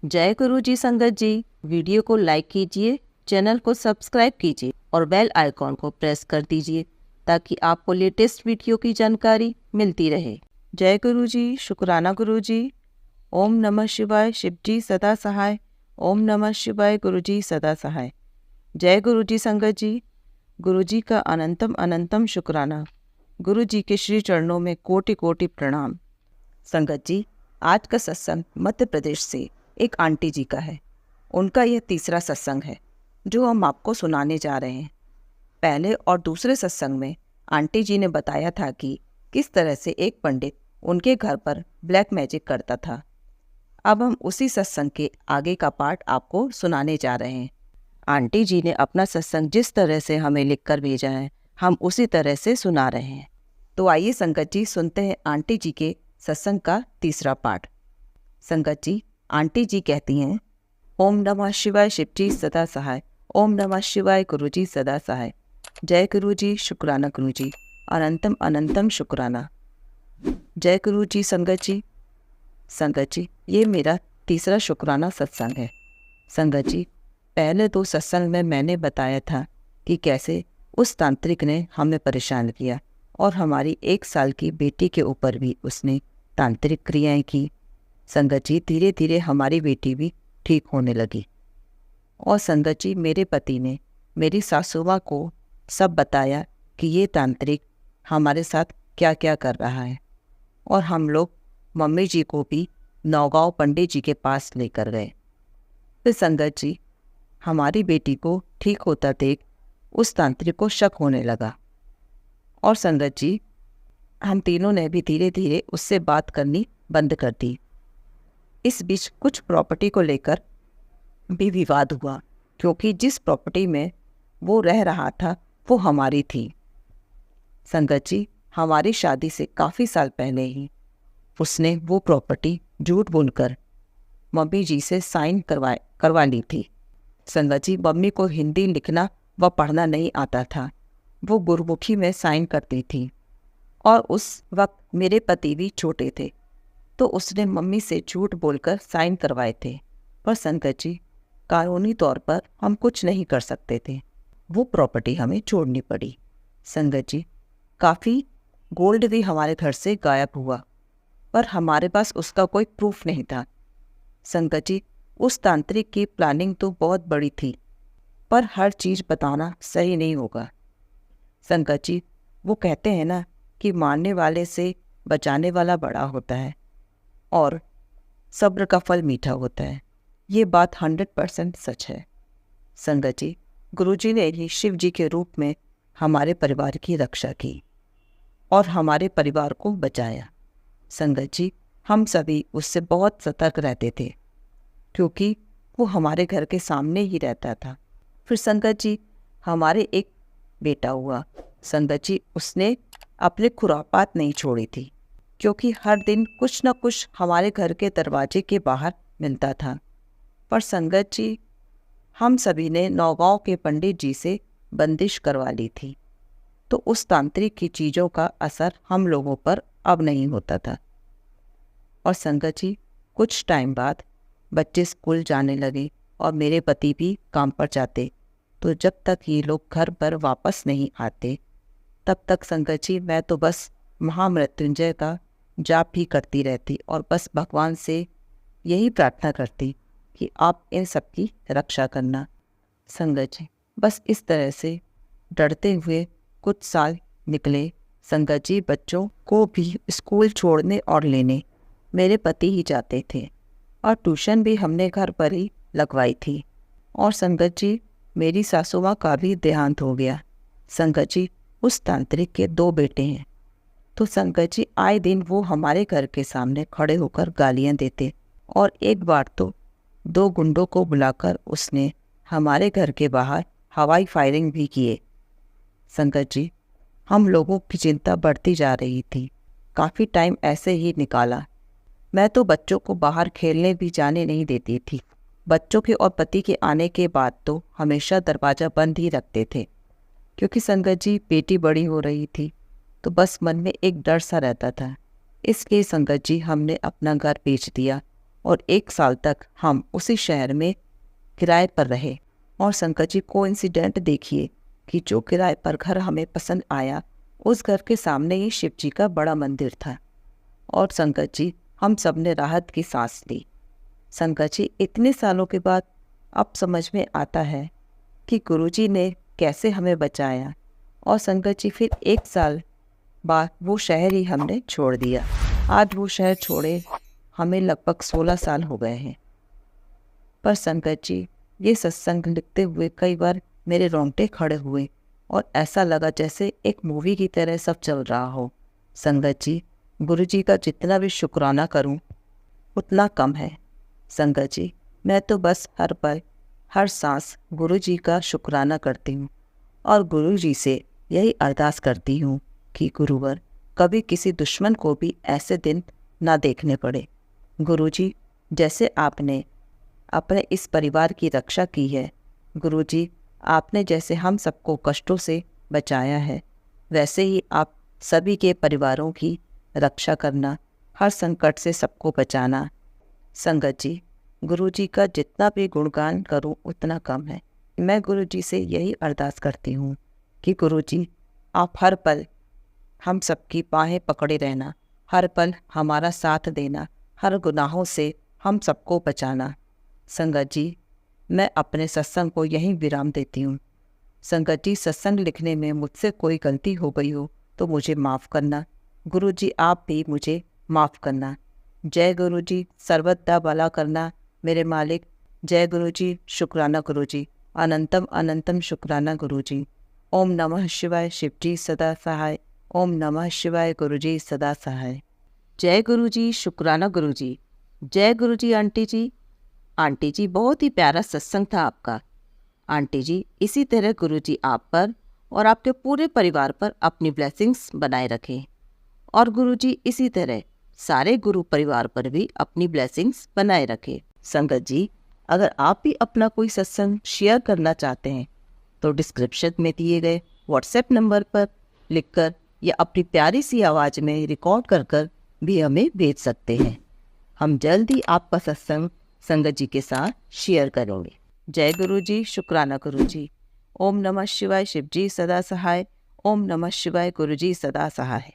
जय गुरु जी संगत जी, वीडियो को लाइक कीजिए, चैनल को सब्सक्राइब कीजिए और बेल आइकॉन को प्रेस कर दीजिए ताकि आपको लेटेस्ट वीडियो की जानकारी मिलती रहे। जय गुरु जी, शुक्राना गुरु जी। ओम नमः शिवाय, शिव जी सदा सहाय। ओम नमः शिवाय, गुरु जी सदा सहाय। जय गुरु जी संगत जी, गुरु जी का अनंतम अनंतम शुक्राना। गुरु जी के श्री चरणों में कोटि कोटि प्रणाम। संगत जी, आज का सत्संग मध्य प्रदेश से एक आंटी जी का है। उनका यह तीसरा सत्संग है जो हम आपको सुनाने जा रहे हैं। पहले और दूसरे सत्संग में आंटी जी ने बताया था कि किस तरह से एक पंडित उनके घर पर ब्लैक मैजिक करता था। अब हम उसी सत्संग के आगे का पार्ट आपको सुनाने जा रहे हैं। आंटी जी ने अपना सत्संग जिस तरह से हमें लिखकर भेजा है, हम उसी तरह से सुना रहे हैं। तो आइए संगत जी, सुनते हैं आंटी जी के सत्संग का तीसरा पार्ट। संगत जी, आंटी जी कहती हैं, ओम नमः शिवाय, शिव जी सदा सहाय। ओम नमः शिवाय, गुरु जी सदा सहाय। जय गुरु जी, शुक्राना गुरु जी, अनंतम अनंतम शुक्राना। जय गुरु जी संगत जी। संगत जी, ये मेरा तीसरा शुक्राना सत्संग है। संगत जी, पहले दो सत्संग में मैंने बताया था कि कैसे उस तांत्रिक ने हमें परेशान किया और हमारी 1 साल की बेटी के ऊपर भी उसने तांत्रिक क्रियाएं की। संगत जी, धीरे धीरे हमारी बेटी भी ठीक होने लगी। और संगत जी, मेरे पति ने मेरी सासू माँ को सब बताया कि ये तांत्रिक हमारे साथ क्या क्या कर रहा है। और हम लोग मम्मी जी को भी नौगांव पंडित जी के पास लेकर गए। फिर संगत जी, हमारी बेटी को ठीक होता देख उस तांत्रिक को शक होने लगा। और संगत जी, हम तीनों ने भी धीरे धीरे उससे बात करनी बंद कर दी। इस बीच कुछ प्रॉपर्टी को लेकर भी विवाद हुआ, क्योंकि जिस प्रॉपर्टी में वो रह रहा था वो हमारी थी। संगत जी, हमारी शादी से काफ़ी साल पहले ही उसने वो प्रॉपर्टी झूठ बोलकर मम्मी जी से साइन करवा ली थी। संगत जी, मम्मी को हिंदी लिखना व पढ़ना नहीं आता था। वो गुरमुखी में साइन करती थी और उस वक्त मेरे पति भी छोटे थे, तो उसने मम्मी से झूठ बोलकर साइन करवाए थे। पर संगत जी, कानूनी तौर पर हम कुछ नहीं कर सकते थे। वो प्रॉपर्टी हमें छोड़नी पड़ी। संगत जी, काफ़ी गोल्ड भी हमारे घर से गायब हुआ, पर हमारे पास उसका कोई प्रूफ नहीं था। संगत जी, उस तांत्रिक की प्लानिंग तो बहुत बड़ी थी, पर हर चीज़ बताना सही नहीं होगा। संगत जी, वो कहते हैं ना कि मारने वाले से बचाने वाला बड़ा होता है और सब्र का फल मीठा होता है। ये बात 100% सच है। संगत जी, गुरुजी ने ही शिव जी के रूप में हमारे परिवार की रक्षा की और हमारे परिवार को बचाया। संगत जी, हम सभी उससे बहुत सतर्क रहते थे, क्योंकि वो हमारे घर के सामने ही रहता था। फिर संगत जी, हमारे एक बेटा हुआ। संगत जी, उसने अपने खुरापात नहीं छोड़ी थी, क्योंकि हर दिन कुछ न कुछ हमारे घर के दरवाजे के बाहर मिलता था। पर संगत जी, हम सभी ने नौगांव के पंडित जी से बंदिश करवा ली थी, तो उस तांत्रिक की चीज़ों का असर हम लोगों पर अब नहीं होता था। और संगत जी, कुछ टाइम बाद बच्चे स्कूल जाने लगे और मेरे पति भी काम पर जाते, तो जब तक ये लोग घर पर वापस नहीं आते तब तक संगत जी, मैं तो बस महामृत्युंजय का जाप भी करती रहती और बस भगवान से यही प्रार्थना करती कि आप इन सब की रक्षा करना। संगत जी, बस इस तरह से डरते हुए कुछ साल निकले। संगत जी, बच्चों को भी स्कूल छोड़ने और लेने मेरे पति ही जाते थे और ट्यूशन भी हमने घर पर ही लगवाई थी। और संगत जी, मेरी सासू माँ का भी देहांत हो गया। संगत जी, उस तांत्रिक के 2 बेटे हैं, तो संगत जी, आए दिन वो हमारे घर के सामने खड़े होकर गालियां देते और एक बार तो 2 गुंडों को बुलाकर उसने हमारे घर के बाहर हवाई फायरिंग भी किए। संगत जी, हम लोगों की चिंता बढ़ती जा रही थी। काफ़ी टाइम ऐसे ही निकाला। मैं तो बच्चों को बाहर खेलने भी जाने नहीं देती थी। बच्चों के और पति के आने के बाद तो हमेशा दरवाज़ा बंद ही रखते थे, क्योंकि संगत जी, बेटी बड़ी हो रही थी, तो बस मन में एक डर सा रहता था। इसलिए संगत जी, हमने अपना घर बेच दिया और 1 साल तक हम उसी शहर में किराए पर रहे। और संकट जी कोइंसिडेंट देखिए कि जो किराए पर घर हमें पसंद आया, उस घर के सामने ही शिव जी का बड़ा मंदिर था। और संकट जी हम सब ने राहत की सांस ली। संकट जी इतने सालों के बाद अब समझ में आता है कि गुरुजी ने कैसे हमें बचाया। और संकट जी फिर 1 साल बाद वो शहर ही हमने छोड़ दिया। आज वो शहर छोड़े हमें लगभग 16 साल हो गए हैं। पर संकट जी ये सत्संग लिखते हुए कई बार मेरे रोंगटे खड़े हुए और ऐसा लगा जैसे एक मूवी की तरह सब चल रहा हो। संगत जी गुरुजी का जितना भी शुक्राना करूं उतना कम है। संगत जी मैं तो बस हर पल हर सांस गुरुजी का शुक्राना करती हूँ और गुरुजी से यही अरदास करती हूँ कि गुरुवर कभी किसी दुश्मन को भी ऐसे दिन ना देखने पड़े। गुरुजी जैसे आपने अपने इस परिवार की रक्षा की है, गुरुजी आपने जैसे हम सबको कष्टों से बचाया है, वैसे ही आप सभी के परिवारों की रक्षा करना, हर संकट से सबको बचाना। संगत जी गुरुजी का जितना भी गुणगान करूं उतना कम है। मैं गुरुजी से यही अरदास करती हूँ कि गुरुजी आप हर पल हम सबकी बाहें पकड़े रहना, हर पल हमारा साथ देना, हर गुनाहों से हम सबको बचाना। संगत जी मैं अपने सत्संग को यहीं विराम देती हूँ। संगत जी सत्संग लिखने में मुझसे कोई गलती हो गई हो तो मुझे माफ़ करना। गुरुजी आप भी मुझे माफ़ करना। जय गुरुजी, सर्वदा भला करना मेरे मालिक। जय गुरुजी, शुक्राना गुरुजी, अनंतम अनंतम शुक्राना गुरुजी। ओम नमः शिवाय, शिवजी सदा सहाय। ओम नमः शिवाय, गुरुजी सदा सहाय। जय गुरुजी, शुक्राना गुरुजी। जय गुरुजी आंटी जी। आंटी जी बहुत ही प्यारा सत्संग था आपका। आंटी जी इसी तरह गुरुजी आप पर और आपके पूरे परिवार पर अपनी ब्लेसिंग्स बनाए रखें और गुरुजी इसी तरह सारे गुरु परिवार पर भी अपनी ब्लेसिंग्स बनाए रखें। संगत जी अगर आप भी अपना कोई सत्संग शेयर करना चाहते हैं तो डिस्क्रिप्शन में दिए गए व्हाट्सएप नंबर पर लिखकर या अपनी प्यारी सी आवाज़ में रिकॉर्ड कर भी हमें भेज सकते हैं। हम जल्द ही आपका सत्संग संगत जी के साथ शेयर करेंगे। जय गुरु जी, शुक्राना गुरु जी। ओम नमः शिवाय, शिवजी सदा सहाय। ओम नमः शिवाय, गुरु जी सदा सहाय।